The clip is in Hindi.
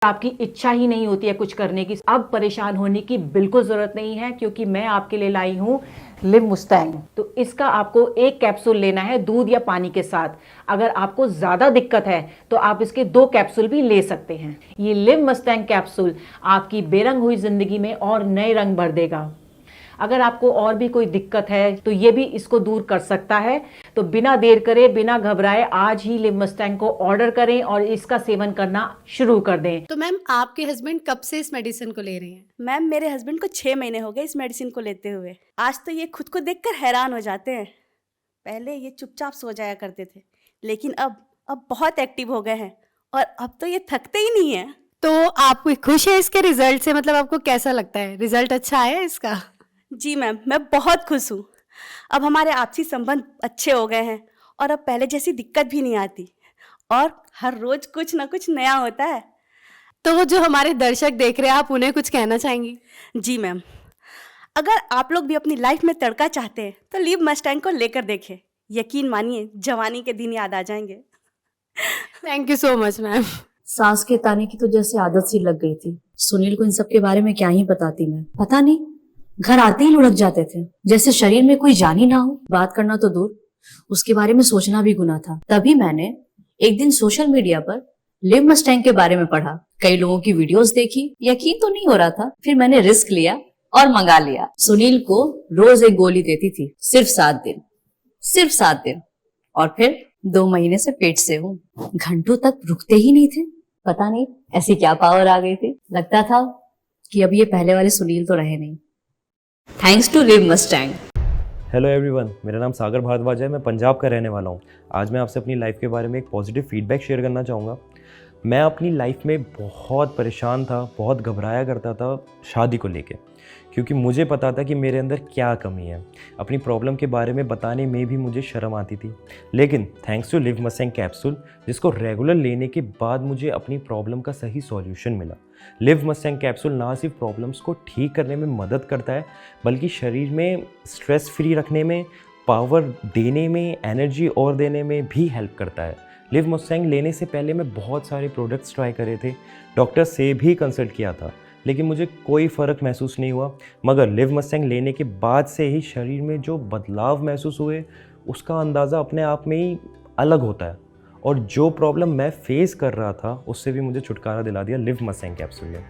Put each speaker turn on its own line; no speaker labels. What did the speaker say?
आपकी इच्छा ही नहीं होती है कुछ करने की, अब परेशान होने की बिल्कुल ज़रूरत नहीं है, क्योंकि मैं आपके लिए लाई हूँ लिव मुस्टैंग। तो इसका आपको एक कैप्सूल लेना है दूध या पानी के साथ। अगर आपको ज़्यादा दिक्कत है तो आप इसके 2 कैप्सूल भी ले सकते हैं। ये लिव मुस्टैंग कैप्सूल आपकी बेरंग हुई ज़िंदगी में और नए रंग भर देगा। अगर आपको और भी कोई दिक्कत है तो ये भी इसको दूर कर सकता है। तो बिना देर करे, बिना घबराए आज ही लिव मस्टैंग को ऑर्डर करें और इसका सेवन करना शुरू कर दें।
तो मैम आपके हस्बैंड कब से इस मेडिसिन को ले रहे हैं?
मैम मेरे हस्बैंड को 6 महीने हो गए इस मेडिसिन को लेते हुए। आज तो ये खुद को देखकर हैरान हो जाते हैं। पहले ये चुपचाप सो जाया करते थे, लेकिन अब बहुत एक्टिव हो गए हैं और अब तो ये थकते ही नहीं है।
तो आप खुश है इसके रिजल्ट से? मतलब आपको कैसा लगता है, रिजल्ट अच्छा आया इसका?
जी मैम, मैं बहुत खुश हूँ। अब हमारे आपसी संबंध अच्छे हो गए हैं और अब पहले जैसी दिक्कत भी नहीं आती और हर रोज कुछ ना कुछ नया होता है।
तो वो जो हमारे दर्शक देख रहे हैं, आप उन्हें कुछ कहना चाहेंगी?
जी मैम, अगर आप लोग भी अपनी लाइफ में तड़का चाहते हैं तो लिव मस्टैंग को लेकर देखें। यकीन मानिए जवानी के दिन याद आ जाएंगे।
Thank you so much ma'am.
सांस के ताने की तो जैसे आदत सी लग गई थी। सुनील को इन सब के बारे में क्या ही बताती मैं। पता नहीं, घर आते ही लुढ़क जाते थे, जैसे शरीर में कोई जान ही ना हो। बात करना तो दूर, उसके बारे में सोचना भी गुनाह था। तभी मैंने एक दिन सोशल मीडिया पर लिव मस्टैंग के बारे में पढ़ा, कई लोगों की वीडियोस देखी, यकीन तो नहीं हो रहा था। फिर मैंने रिस्क लिया और मंगा लिया। सुनील को रोज एक गोली देती थी, सिर्फ 7 दिन, और फिर 2 महीने से पेट से हूँ। घंटों तक रुकते ही नहीं थे। पता नहीं ऐसी क्या पावर आ गई थी। लगता था कि अब ये पहले वाले सुनील तो रहे नहीं। Thanks to Liv Mustang.
Hello everyone, मेरा नाम सागर भारद्वाज है। मैं पंजाब का रहने वाला हूँ। आज मैं आपसे अपनी लाइफ के बारे में एक पॉजिटिव फीडबैक शेयर करना चाहूँगा। मैं अपनी लाइफ में बहुत परेशान था, बहुत घबराया करता था शादी को लेके, क्योंकि मुझे पता था कि मेरे अंदर क्या कमी है। अपनी प्रॉब्लम के बारे में बताने में भी मुझे शर्म आती थी। लेकिन thanks to Liv Mustang capsule, जिसको रेगुलर लेने के बाद मुझे अपनी प्रॉब्लम का सही सॉल्यूशन मिला। लिव मस्टैंग कैप्सूल ना सिर्फ प्रॉब्लम्स को ठीक करने में मदद करता है, बल्कि शरीर में स्ट्रेस फ्री रखने में, पावर देने में, एनर्जी और देने में भी हेल्प करता है। लिव मस्टैंग लेने से पहले मैं बहुत सारे प्रोडक्ट्स ट्राई करे थे, डॉक्टर से भी कंसल्ट किया था, लेकिन मुझे कोई फ़र्क महसूस नहीं हुआ। मगर लिव मस्टैंग लेने के बाद से ही शरीर में जो बदलाव महसूस हुए, उसका अंदाज़ा अपने आप में ही अलग होता है। और जो प्रॉब्लम मैं फेस कर रहा था, उससे भी मुझे छुटकारा दिला दिया लिव मस्टैंग कैप्सूल ने।